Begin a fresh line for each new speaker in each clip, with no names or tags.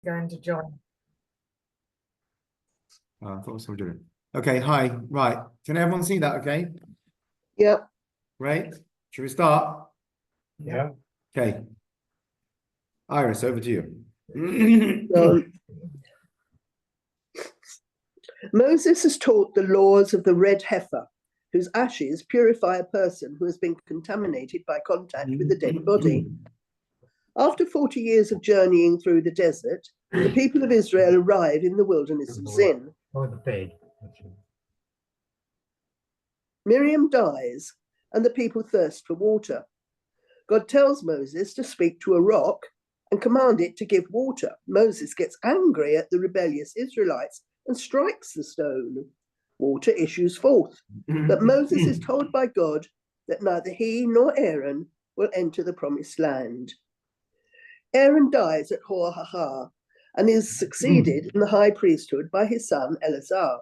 going to join.
I thought someone did it. Okay, hi. Right. Can everyone see that? Okay.
Yep.
Great. Should we start?
Yeah.
Okay. Iris, over to you.
So, Moses has taught the laws of the red heifer, whose ashes purify a person who has been contaminated by contact with a dead body. After 40 years of journeying through the desert, the people of Israel arrive in the wilderness of Sin. Miriam dies, and the people thirst for water. God tells Moses to speak to a rock and command it to give water. Moses gets angry at the rebellious Israelites and strikes the stone. Water issues forth, but Moses is told by God that neither he nor Aaron will enter the promised land. Aaron dies at Hor HaHar and is succeeded in the high priesthood by his son Eleazar.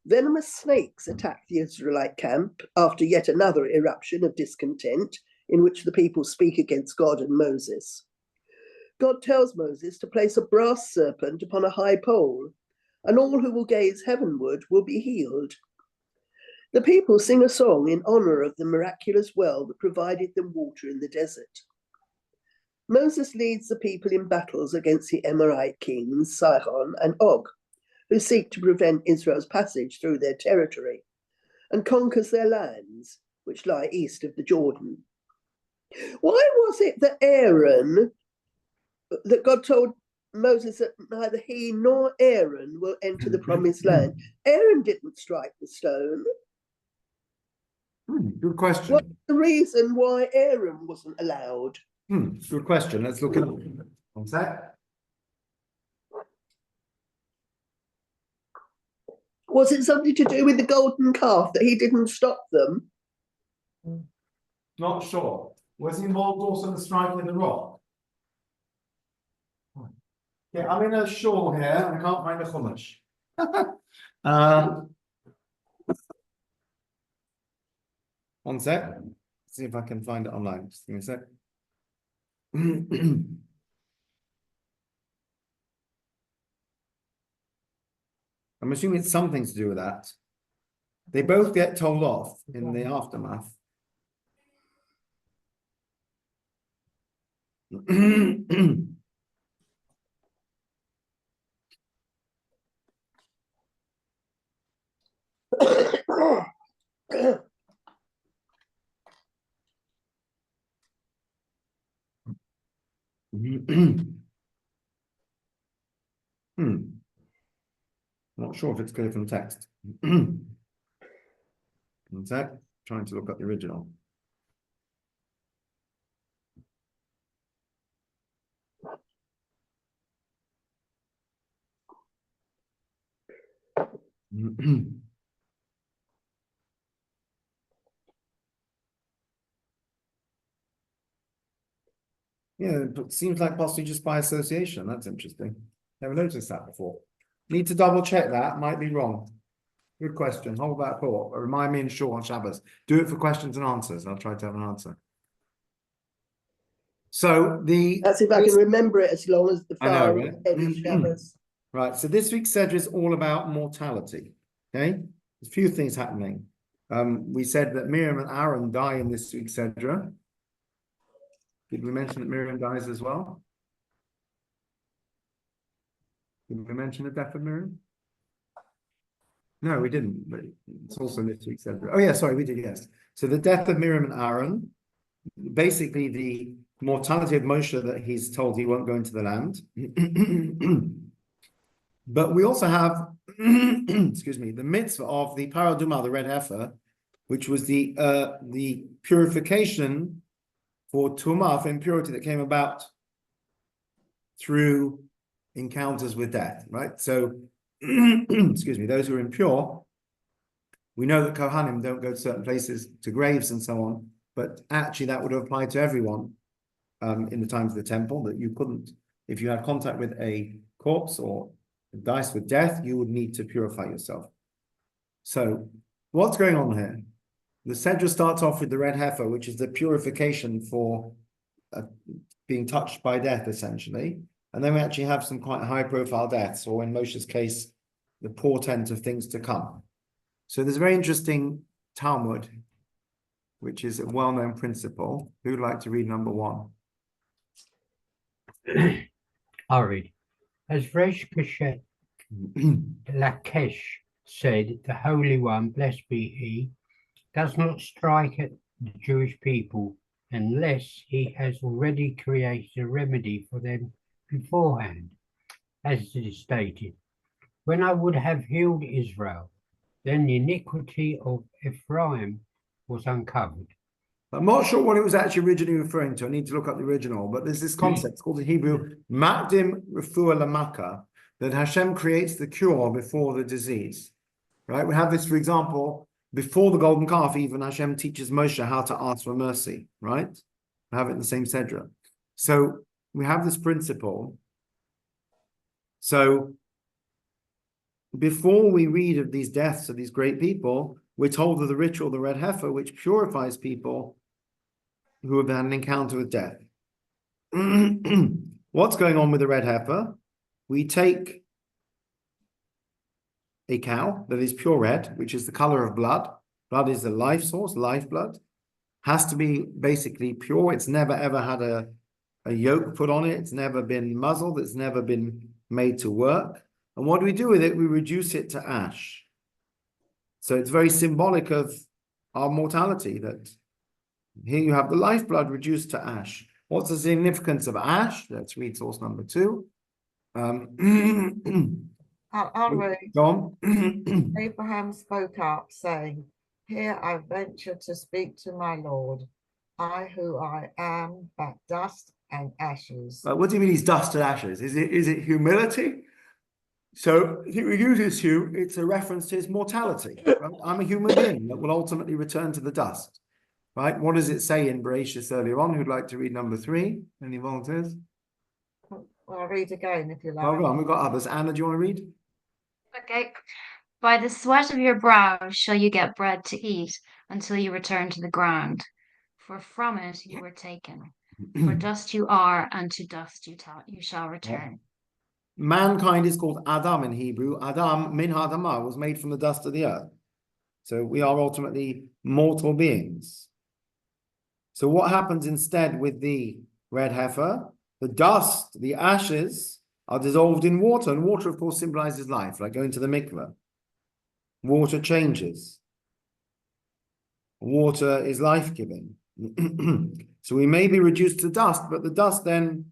Venomous snakes attack the Israelite camp after yet another eruption of discontent in which the people speak against God and Moses. God tells Moses to place a brass serpent upon a high pole, and all who will gaze heavenward will be healed. The people sing a song in honor of the miraculous well that provided them water in the desert. Moses leads the people in battles against the Amorite kings Sihon and Og, who seek to prevent Israel's passage through their territory, and conquers their lands, which lie east of the Jordan. Why was it that God told Moses that neither he nor Aaron will enter the promised land? Aaron didn't strike the stone.
Good question.
What's the reason why Aaron wasn't allowed?
Good question. Let's look at it. One sec.
Was it something to do with the golden calf that he didn't stop them?
Not sure. Was he involved also in the striking of the rock? Yeah, I'm in a shawl here and I can't find a chumash. One sec. See if I can find it online. Just give me a sec. I'm assuming it's something to do with that. They both get told off in the aftermath. Not sure if it's clear from text. One sec, trying to look up the original. Yeah, it seems like possibly just by association. That's interesting. Never noticed that before. Need to double check that. Might be wrong. Good question. Hold that thought. Remind me in short on Shabbos. Do it for questions and answers. I'll try to have an answer. So
that's if I can remember it as long as the far
right?
ahead of Shabbos.
Right. So this week's Sedra is all about mortality. Okay. There's a few things happening. We said that Miriam and Aaron die in this week's Sedra. Did we mention that Miriam dies as well? Did we mention the death of Miriam? No, we didn't, but it's also this week's Sedra. Oh yeah, sorry, we did, yes. So the death of Miriam and Aaron, basically the mortality of Moshe that he's told he won't go into the land. But we also have, excuse me, the mitzvah of the paraduma, the red heifer, which was the purification for tumah, for impurity that came about through encounters with death, right? So, excuse me, those who are impure, we know that Kohanim don't go to certain places, to graves and so on, but actually that would have applied to everyone in the times of the temple, that you couldn't, if you had contact with a corpse or dice with death, you would need to purify yourself. So, what's going on here? The Sedra starts off with the red heifer, which is the purification for being touched by death, essentially. And then we actually have some quite high-profile deaths, or in Moshe's case, the portent of things to come. So there's a very interesting Talmud, which is a well-known principle. Who would like to read number 1?
I'll read. As Resh Lakesh said, the Holy One, blessed be he, does not strike at the Jewish people unless he has already created a remedy for them beforehand, as it is stated. When I would have healed Israel, then the iniquity of Ephraim was uncovered.
I'm not sure what it was actually originally referring to. I need to look up the original, but there's this concept called in Hebrew, Makdim Refuah Lamaka, that Hashem creates the cure before the disease. Right? We have this, for example, before the golden calf, even Hashem teaches Moshe how to ask for mercy, right? We have it in the same Sedra. So we have this principle. So before we read of these deaths of these great people, we're told of the ritual, the red heifer, which purifies people who have had an encounter with death. What's going on with the red heifer? We take a cow that is pure red, which is the color of blood. Blood is the life source, lifeblood. Has to be basically pure. It's never ever had a yoke put on it. It's never been muzzled. It's never been made to work. And what do we do with it? We reduce it to ash. So it's very symbolic of our mortality, that here you have the lifeblood reduced to ash. What's the significance of ash? Let's read source number 2.
I'll read.
John.
Abraham spoke up, saying, Here I venture to speak to my Lord, I who I am, but dust and ashes.
What do you mean he's dust and ashes? Is it humility? So he uses you, it's a reference to his mortality. Right? I'm a human being that will ultimately return to the dust. Right? What does it say in Bereshit earlier on? Who'd like to read number 3? Any volunteers?
Well, I'll read again if you like.
Oh, go on, we've got others. Anna, do you want to read?
Okay. By the sweat of your brow shall you get bread to eat until you return to the ground. For from it you were taken. For dust you are, and to dust you shall return.
Mankind is called Adam in Hebrew. Adam, min ha'adamah, was made from the dust of the earth. So we are ultimately mortal beings. So what happens instead with the red heifer? The dust, the ashes, are dissolved in water. And water, of course, symbolizes life, like going to the mikveh. Water changes. Water is life-giving. So we may be reduced to dust, but the dust then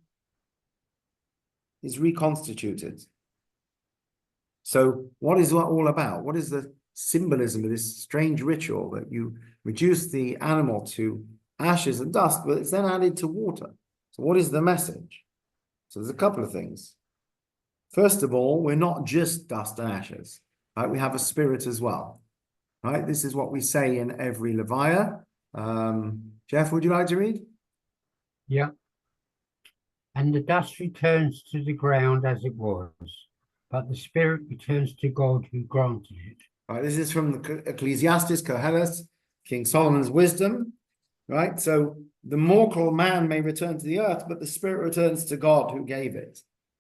is reconstituted. So what is that all about? What is the symbolism of this strange ritual that you reduce the animal to ashes and dust, but it's then added to water? So what is the message? So there's a couple of things. First of all, we're not just dust and ashes, right? We have a spirit as well, right? This is what we say in every Leviah. Jeff, would you like to read?
Yeah. And the dust returns to the ground as it was, but the spirit returns to God who granted it.
Right, this is from the Ecclesiastes, Koheles, King Solomon's wisdom, right? So the mortal man may return to the earth, but the spirit returns to God who gave it,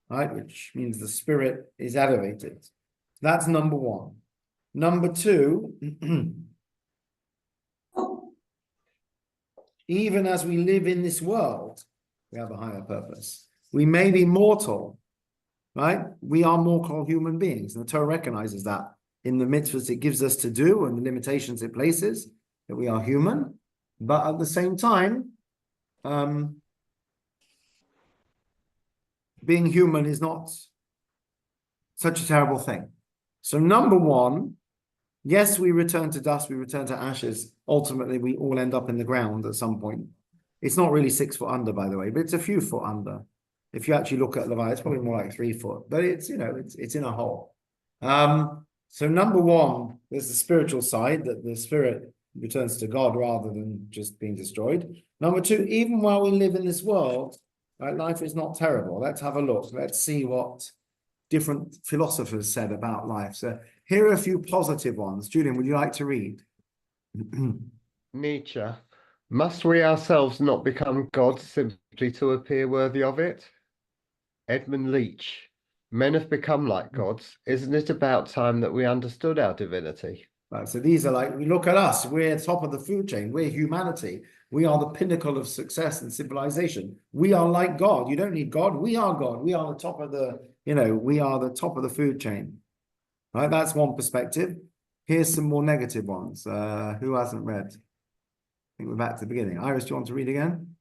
right? Which means the spirit is elevated. That's number 1. Number 2, even as we live in this world, we have a higher purpose. We may be mortal, right? We are mortal human beings. And the Torah recognizes that in the mitzvahs it gives us to do and the limitations it places, that we are human. But at the same time, being human is not such a terrible thing. So number 1, yes, we return to dust, we return to ashes. Ultimately, we all end up in the ground at some point. It's not really 6 foot under, by the way, but it's a few foot under. If you actually look at Levi, it's probably more like 3 foot, but it's, you know, it's in a hole. So number 1, there's the spiritual side, that the spirit returns to God rather than just being destroyed. Number 2, even while we live in this world, right, life is not terrible. Let's have a look. Let's see what different philosophers said about life. So here are a few positive ones. Julian, would you like to read?
Nietzsche. Must we ourselves not become gods simply to appear worthy of it? Edmund Leach. Men have become like gods. Isn't it about time that we understood our divinity?
Right, so these are like, we look at us, we're top of the food chain, we're humanity. We are the pinnacle of success and civilization. We are like God. You don't need God. We are God. We are the top of the, we are the top of the food chain. Right, that's one perspective. Here's some more negative ones. Who hasn't read? I think we're back to the beginning. Iris, do you want to read again?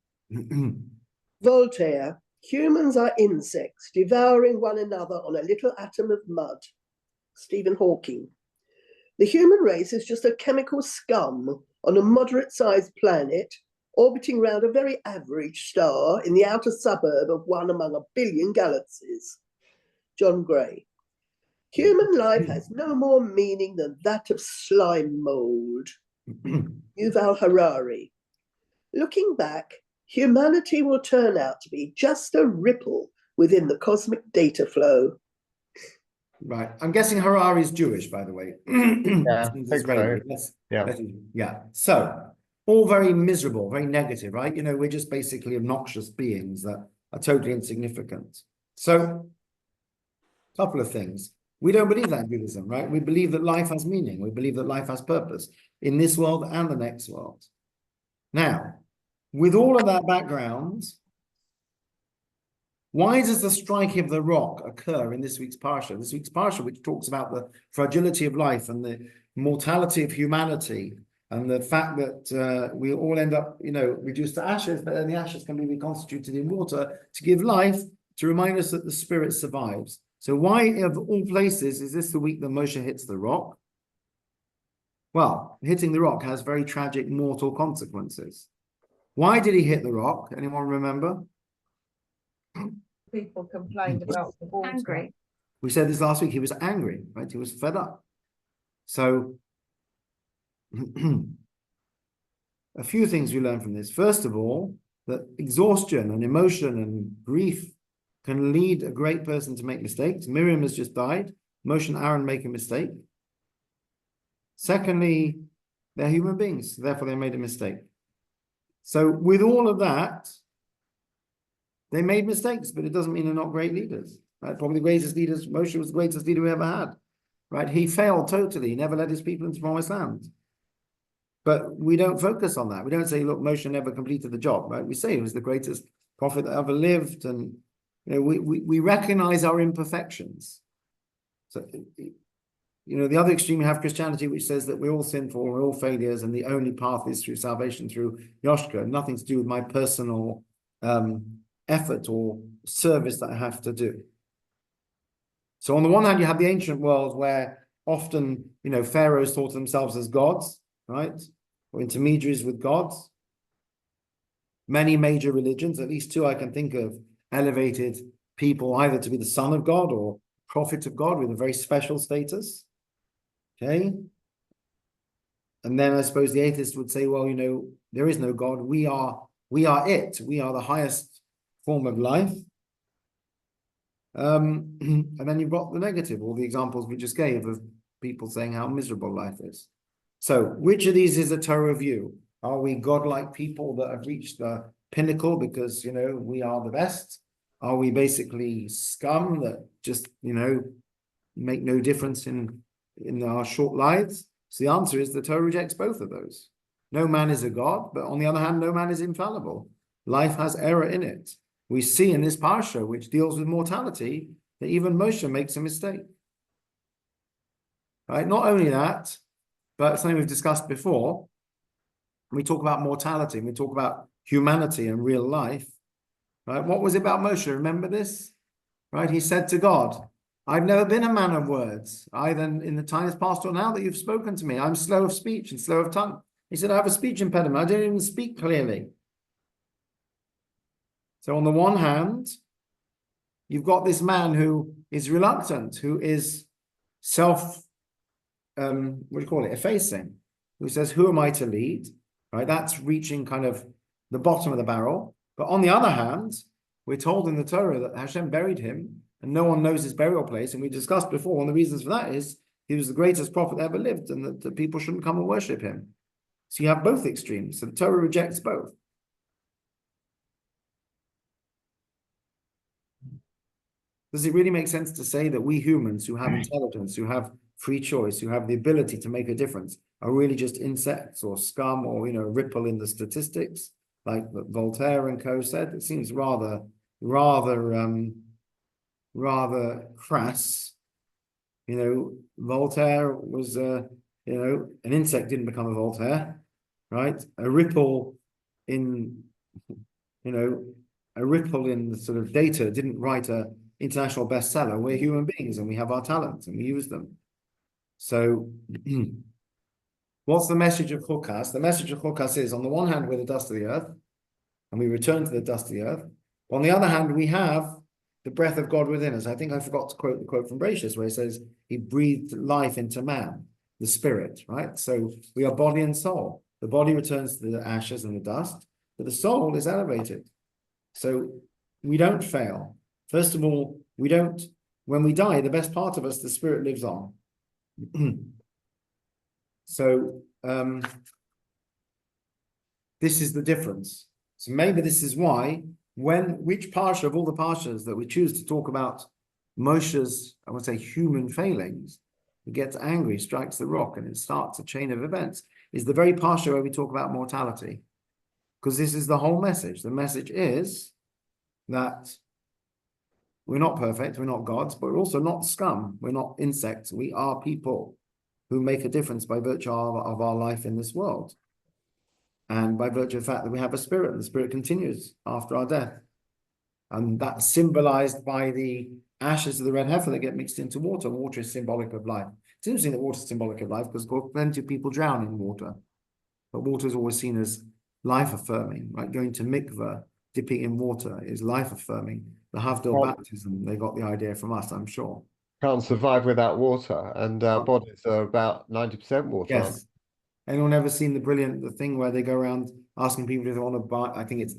Voltaire, humans are insects devouring one another on a little atom of mud. Stephen Hawking. The human race is just a chemical scum on a moderate-sized planet orbiting round a very average star in the outer suburb of one among a billion galaxies. John Gray. Human life has no more meaning than that of slime mold. Yuval Harari. Looking back, humanity will turn out to be just a ripple within the cosmic data flow.
Right. I'm guessing Harari is Jewish, by the way.
Yeah,
He's
think
Israeli.
so. Yeah.
Yeah. So, all very miserable, very negative, right? We're just basically obnoxious beings that are totally insignificant. So, a couple of things. We don't believe that in Buddhism, right? We believe that life has meaning. We believe that life has purpose in this world and the next world. Now, with all of that background, why does the striking of the rock occur in this week's Parsha? This week's Parsha, which talks about the fragility of life and the mortality of humanity and the fact that we all end up, reduced to ashes, but then the ashes can be reconstituted in water to give life, to remind us that the spirit survives. So why, of all places, is this the week that Moshe hits the rock? Well, hitting the rock has very tragic mortal consequences. Why did he hit the rock? Anyone remember?
People complained about the water.
Angry.
We said this last week. He was angry, right? He was fed up. So, a few things we learn from this. First of all, that exhaustion and emotion and grief can lead a great person to make mistakes. Miriam has just died. Moshe and Aaron make a mistake. Secondly, they're human beings, therefore they made a mistake. So with all of that, they made mistakes, but it doesn't mean they're not great leaders. Right? Probably the greatest leaders, Moshe was the greatest leader we ever had. Right? He failed totally. He never led his people into the promised land. But we don't focus on that. We don't say, look, Moshe never completed the job. Right? We say he was the greatest prophet that ever lived. And we recognize our imperfections. So, the other extreme, you have Christianity, which says that we're all sinful, we're all failures, and the only path is through salvation, through Yoshka, nothing to do with my personal effort or service that I have to do. So on the one hand, you have the ancient world where often, pharaohs thought of themselves as gods, right? Or intermediaries with gods. Many major religions, at least two I can think of, elevated people either to be the son of God or prophet of God with a very special status. Okay. And then I suppose the atheist would say, well, there is no God. We are it. We are the highest form of life. And then you've got the negative, all the examples we just gave of people saying how miserable life is. So which of these is a Torah view? Are we godlike people that have reached the pinnacle because, we are the best? Are we basically scum that just, make no difference in our short lives? So the answer is the Torah rejects both of those. No man is a god, but on the other hand, no man is infallible. Life has error in it. We see in this Parsha, which deals with mortality, that even Moshe makes a mistake. Right? Not only that, but something we've discussed before, we talk about mortality, we talk about humanity and real life. Right? What was it about Moshe? Remember this? Right? He said to God, I've never been a man of words, either in the times past or now that you've spoken to me. I'm slow of speech and slow of tongue. He said, I have a speech impediment. I don't even speak clearly. So on the one hand, you've got this man who is reluctant, who is effacing, who says, who am I to lead? Right? That's reaching kind of the bottom of the barrel. But on the other hand, we're told in the Torah that Hashem buried him and no one knows his burial place. And we discussed before, one of the reasons for that is he was the greatest prophet that ever lived and that the people shouldn't come and worship him. So you have both extremes. So the Torah rejects both. Does it really make sense to say that we humans who have intelligence, who have free choice, who have the ability to make a difference, are really just insects or scum or, ripple in the statistics, like Voltaire and co said? It seems rather crass. Voltaire was, an insect didn't become a Voltaire, right? A ripple in the sort of data didn't write a international bestseller. We're human beings and we have our talents and we use them. So what's the message of Chukkat? The message of Chukkat is, on the one hand, we're the dust of the earth and we return to the dust of the earth. On the other hand, we have the breath of God within us. I think I forgot to quote the quote from Bracious where he says he breathed life into man, the spirit, right? So we are body and soul. The body returns to the ashes and the dust, but the soul is elevated. So we don't fail. First of all, when we die, the best part of us, the spirit lives on. So this is the difference. So maybe this is why which Parsha of all the Parshas that we choose to talk about Moshe's, I would say, human failings, he gets angry, strikes the rock, and it starts a chain of events, is the very Parsha where we talk about mortality. Because this is the whole message. The message is that we're not perfect, we're not gods, but we're also not scum, we're not insects, we are people who make a difference by virtue of our life in this world. And by virtue of the fact that we have a spirit, and the spirit continues after our death. And that's symbolized by the ashes of the red heifer that get mixed into water. Water is symbolic of life. It's interesting that water is symbolic of life because plenty of people drown in water. But water is always seen as life-affirming, right? Going to mikveh, dipping in water is life-affirming. The Havdil baptism, they got the idea from us, I'm sure.
Can't survive without water, and our bodies are about 90% water.
Yes. Anyone ever seen the thing where they go around asking people if they want to buy, I think it's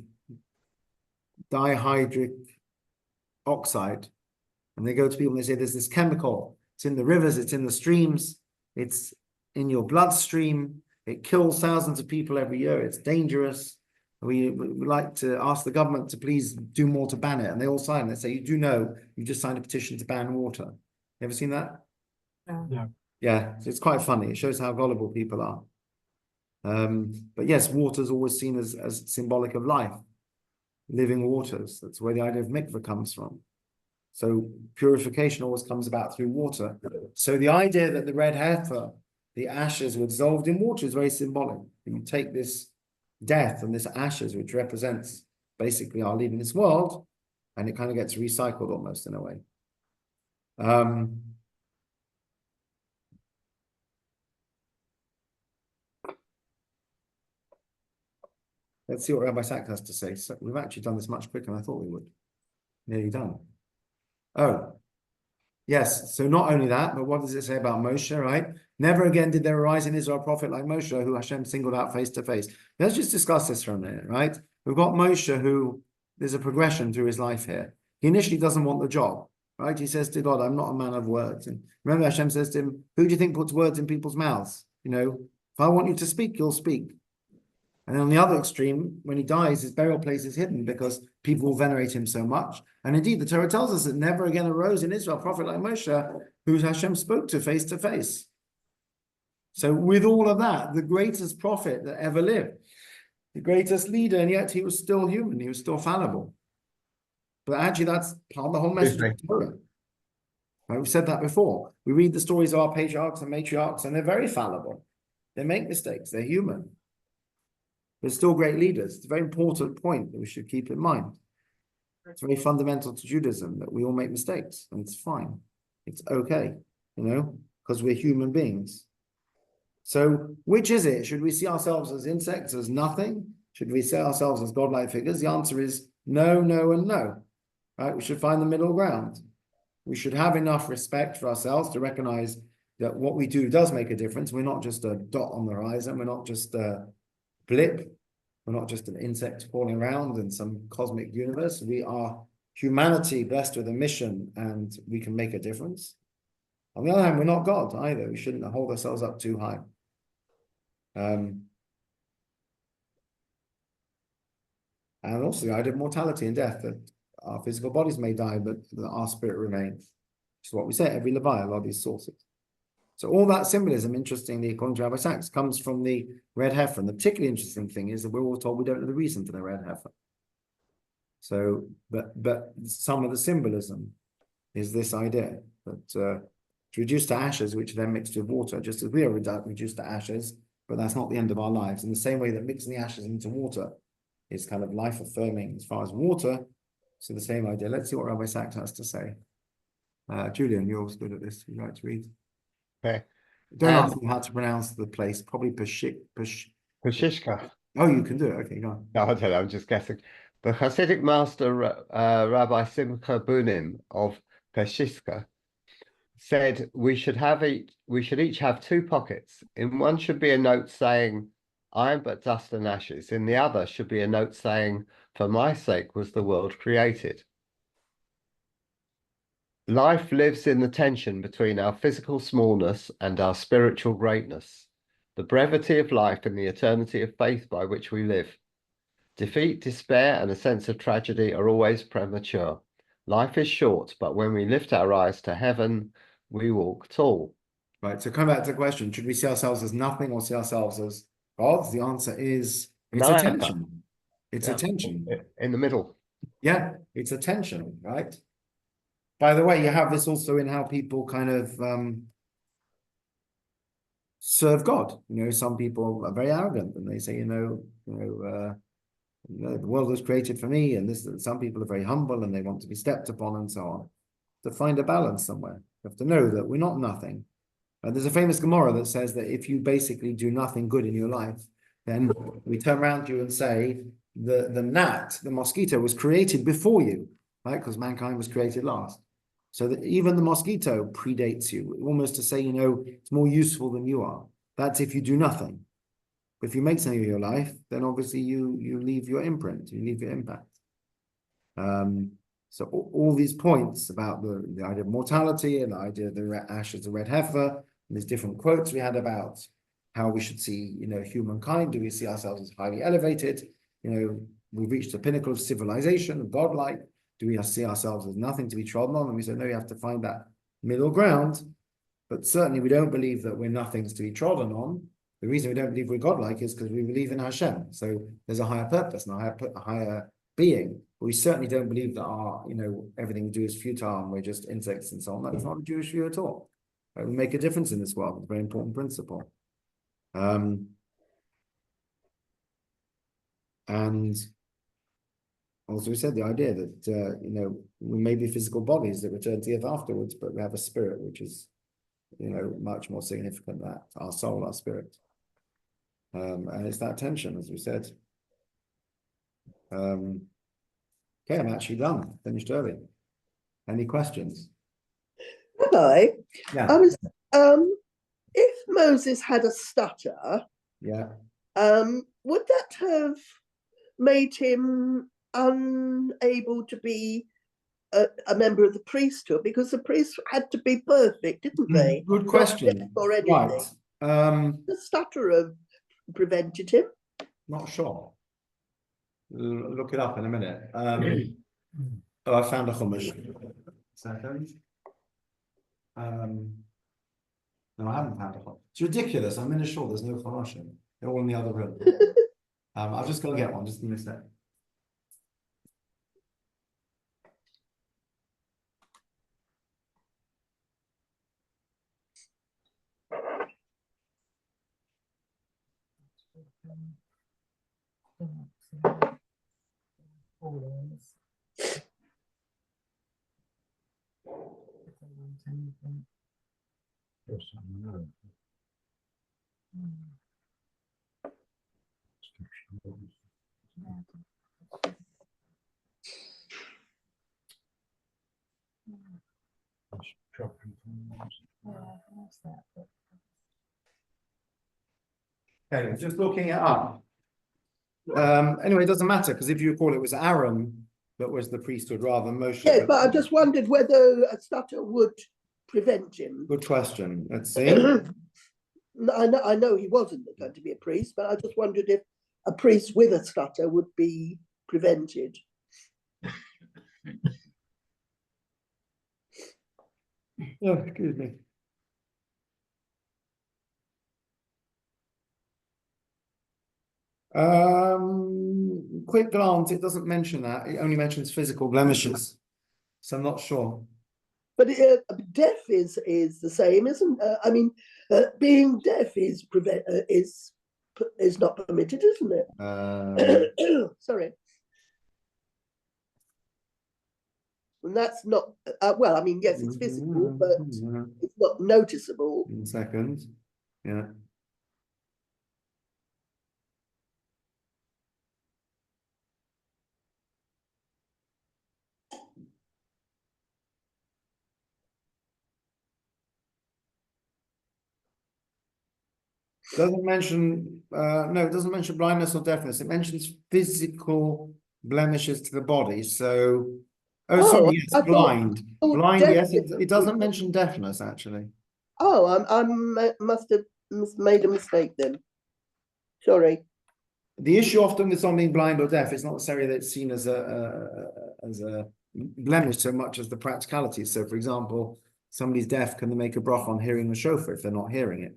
dihydric oxide, and they go to people and they say there's this chemical, it's in the rivers, it's in the streams, it's in your bloodstream, it kills thousands of people every year, it's dangerous. We like to ask the government to please do more to ban it, and they all sign. They say, you do know you just signed a petition to ban water. You ever seen that?
No.
Yeah, so it's quite funny. It shows how gullible people are. But yes, water is always seen as symbolic of life, living waters. That's where the idea of mikveh comes from. So purification always comes about through water. So the idea that the red heifer, the ashes were dissolved in water, is very symbolic. You take this death and this ashes, which represents basically our leaving this world, and it kind of gets recycled almost in a way. Let's see what Rabbi Sachs has to say. So we've actually done this much quicker than I thought we would. Nearly done. Oh, yes. So not only that, but what does it say about Moshe, right? Never again did there arise in Israel a prophet like Moshe, who Hashem singled out face to face. Let's just discuss this for a minute, right? We've got Moshe, who there's a progression through his life here. He initially doesn't want the job, right? He says to God, I'm not a man of words. And remember, Hashem says to him, who do you think puts words in people's mouths? If I want you to speak, you'll speak. And on the other extreme, when he dies, his burial place is hidden because people will venerate him so much. And indeed, the Torah tells us that never again arose in Israel a prophet like Moshe, who Hashem spoke to face to face. So with all of that, the greatest prophet that ever lived, the greatest leader, and yet he was still human, he was still fallible. But actually, that's part of the whole message of the Torah. Right? We've said that before. We read the stories of our patriarchs and matriarchs, and they're very fallible. They make mistakes, they're human. They're still great leaders. It's a very important point that we should keep in mind. It's very fundamental to Judaism that we all make mistakes, and it's fine. It's okay, because we're human beings. So which is it? Should we see ourselves as insects, as nothing? Should we see ourselves as godlike figures? The answer is no, no, and no. Right? We should find the middle ground. We should have enough respect for ourselves to recognize that what we do does make a difference. We're not just a dot on the horizon. We're not just a blip. We're not just an insect crawling around in some cosmic universe. We are humanity blessed with a mission, and we can make a difference. On the other hand, we're not God either. We shouldn't hold ourselves up too high. And also the idea of mortality and death, that our physical bodies may die, but that our spirit remains. Which is what we say, every Levi, a lot of these sources. So all that symbolism, interestingly, according to Rabbi Sachs, comes from the red heifer. And the particularly interesting thing is that we're all told we don't know the reason for the red heifer. So, but some of the symbolism is this idea that it's reduced to ashes, which are then mixed with water, just as we are reduced to ashes, but that's not the end of our lives. In the same way that mixing the ashes into water is kind of life affirming as far as water. So the same idea. Let's see what Rabbi Sachs has to say. Julian, you're also good at this. Would you like to read?
Okay.
Don't ask me how to pronounce the place. Probably
Pashishka.
Oh, you can do it. Okay, go on.
No, I don't know, I'm just guessing. The Hasidic master Rabbi Simcha Bunim of Peshishka said we should each have two pockets. In one should be a note saying, "I am but dust and ashes." In the other should be a note saying, "For my sake was the world created." Life lives in the tension between our physical smallness and our spiritual greatness, the brevity of life and the eternity of faith by which we live. Defeat, despair, and a sense of tragedy are always premature. Life is short, but when we lift our eyes to heaven, we walk tall.
Right. So come back to the question: should we see ourselves as nothing or see ourselves as gods? The answer is it's a tension. It's a tension.
In the middle.
Yeah, it's a tension, right? By the way, you have this also in how people kind of serve God. You know, some people are very arrogant and they say, the world was created for me, and this. Some people are very humble and they want to be stepped upon and so on. To find a balance somewhere, you have to know that we're not nothing. There's a famous Gemara that says that if you basically do nothing good in your life, then we turn around to you and say the gnat, the mosquito, was created before you, right? Because mankind was created last. So that even the mosquito predates you, almost to say, it's more useful than you are. That's if you do nothing. But if you make something of your life, then obviously you leave your imprint, you leave your impact. So all these points about the idea of mortality and the idea of the ashes, the red heifer, and there's different quotes we had about how we should see, humankind. Do we see ourselves as highly elevated? We've reached the pinnacle of civilization, of godlike. Do we see ourselves as nothing to be trodden on? And we say, no, you have to find that middle ground. But certainly we don't believe that we're nothings to be trodden on. The reason we don't believe we're godlike is because we believe in Hashem. So there's a higher purpose and a higher being. But we certainly don't believe that our, everything we do is futile and we're just insects and so on. That's not a Jewish view at all. We make a difference in this world. It's a very important principle. And also we said the idea that, we may be physical bodies that return to the earth afterwards, but we have a spirit, which is, much more significant than that, our soul, our spirit. And it's that tension, as we said. Okay, I'm actually done, finished early. Any questions?
Rabbi,
Yeah.
I was, if Moses had a stutter,
Yeah.
would that have made him unable to be a member of the priesthood? Because the priests had to be perfect, didn't they?
Good question.
Or anything.
Right.
The stutterer prevented him.
Not sure. Look it up in a minute. I found a Chumash. Second. No, I haven't found a Chumash. It's ridiculous. I'm in a shul. There's no Chumash. They're all in the other room. I've just got to get one. Just give me a sec. Okay, just looking it up. Anyway, it doesn't matter because if you recall, it was Aaron that was the priesthood rather than Moshe.
Yes, but I just wondered whether a stutter would prevent him.
Good question. Let's see.
I know he wasn't going to be a priest, but I just wondered if a priest with a stutter would be prevented.
Oh, excuse me. Quick glance, it doesn't mention that. It only mentions physical blemishes. So I'm not sure.
But deaf is the same, isn't? I mean, being deaf is not permitted, isn't it? Sorry. And that's not well. I mean, yes, it's physical, but it's not noticeable.
In a second, yeah. Doesn't mention, no, it doesn't mention blindness or deafness. It mentions physical blemishes to the body. So, sorry, yes,
I thought
blind. Blind, yes,
deafness.
it doesn't mention deafness, actually.
Oh, I must have made a mistake then. Sorry.
The issue often with someone being blind or deaf is not necessarily that it's seen as a blemish so much as the practicality. So, for example, somebody's deaf, can they make a bracha on hearing the shofar if they're not hearing it?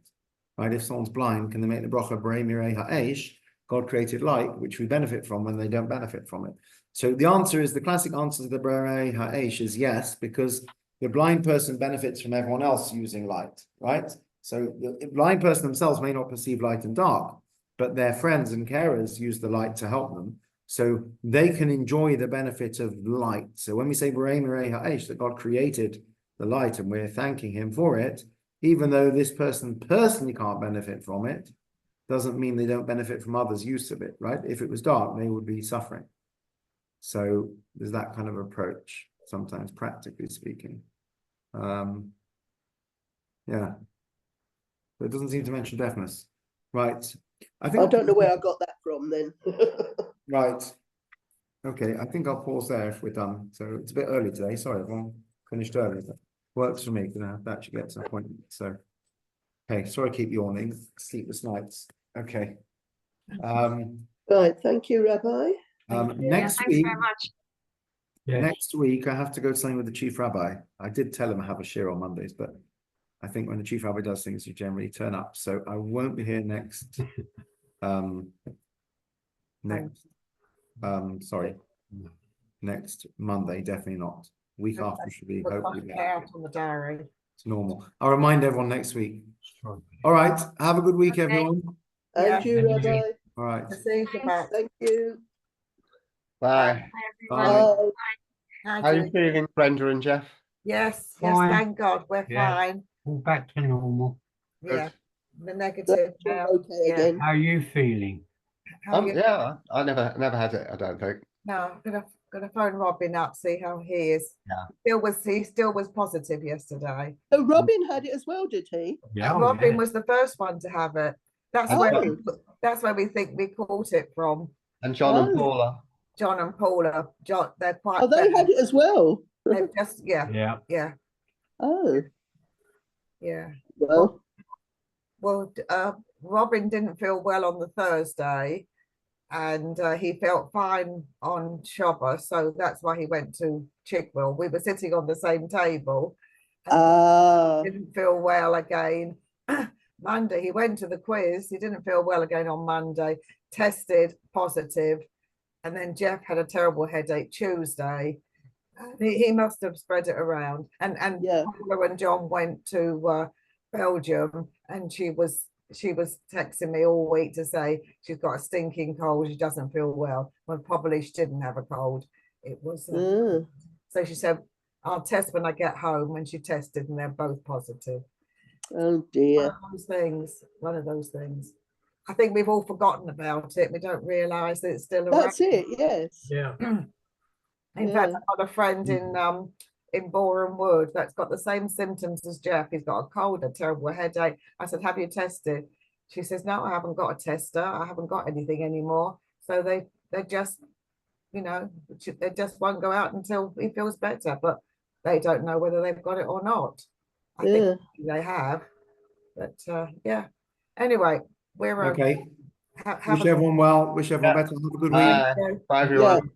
Right? If someone's blind, can they make the bracha Borei Mirei Ha'esh? God created light, which we benefit from when they don't benefit from it. So the answer is, the classic answer to the Borei Ha'esh is yes, because the blind person benefits from everyone else using light, right? So the blind person themselves may not perceive light and dark, but their friends and carers use the light to help them. So they can enjoy the benefit of light. So when we say Borei Mirei Ha'esh, that God created the light and we're thanking him for it, even though this person personally can't benefit from it, doesn't mean they don't benefit from others' use of it, right? If it was dark, they would be suffering. So there's that kind of approach, sometimes practically speaking. Yeah. But it doesn't seem to mention deafness. Right. I
don't know where I got that from then.
Right. Okay, I think I'll pause there if we're done. So it's a bit early today. Sorry, everyone finished early. But works for me because I have to actually get to an appointment. So, okay, sorry, I keep yawning. Sleepless nights. Okay.
Right, thank you, Rabbi.
Next
Thanks
week.
very much.
Yes.
Next week, I have to go to something with the chief rabbi. I did tell him I have a share on Mondays, but I think when the chief rabbi does things, you generally turn up. So I won't be here next. Next Monday, definitely not. Week after should be hopefully
Out on the diary.
it's normal. I'll remind everyone next week. All right. Have a good week,
Okay.
everyone.
And you, Rabbi.
All right.
See you back.
Thank you.
Bye.
Bye, everyone.
Bye.
How are you feeling, Brenda and Jeff?
Yes,
Fine.
thank God, we're
Yeah.
fine.
All back to normal.
Yeah, the negative now.
Okay
Yeah.
again.
How are you feeling?
How you-
Yeah, I never had it, I don't think.
No, I'm gonna phone Robin up, see how he is.
Yeah.
He still was positive yesterday.
So Robin had it as well, did he?
Yeah,
Robin was the first one to have it. That's
And
where
John-
that's where we think we caught it from.
and John and
Oh.
Paula.
John and Paula. John, they're quite.
Oh, they had it as well.
They've just
yeah.
Oh,
yeah.
well.
Well, Robin didn't feel well on the Thursday, and he felt fine on Shabbat, so that's why he went to Chickwell. We were sitting on the same table. Didn't feel well again. Monday, he went to the quiz. He didn't feel well again on Monday. Tested positive, and then Jeff had a terrible headache Tuesday. He must have spread it around. And
Yeah.
Paula and John went to Belgium, and she was texting me all week to say she's got a stinking cold. She doesn't feel well, when probably she didn't have a cold. It was so she said, I'll test when I get home. When she tested, and they're both positive.
Oh dear.
One of those things. I think we've all forgotten about it. We don't realise that it's still around.
That's it. Yes.
Yeah.
In fact, I've got a friend in Boreham Wood that's got the same symptoms as Jeff. He's got a cold, a terrible headache. I said, have you tested? She says, no, I haven't got a tester. I haven't got anything anymore. So they just, they just won't go out until he feels better. But they don't know whether they've got it or not. I think they have. But yeah. Anyway, we're
Okay.
have
Wish everyone well. Wish everyone better. Have a good week.
Bye. Bye, everyone.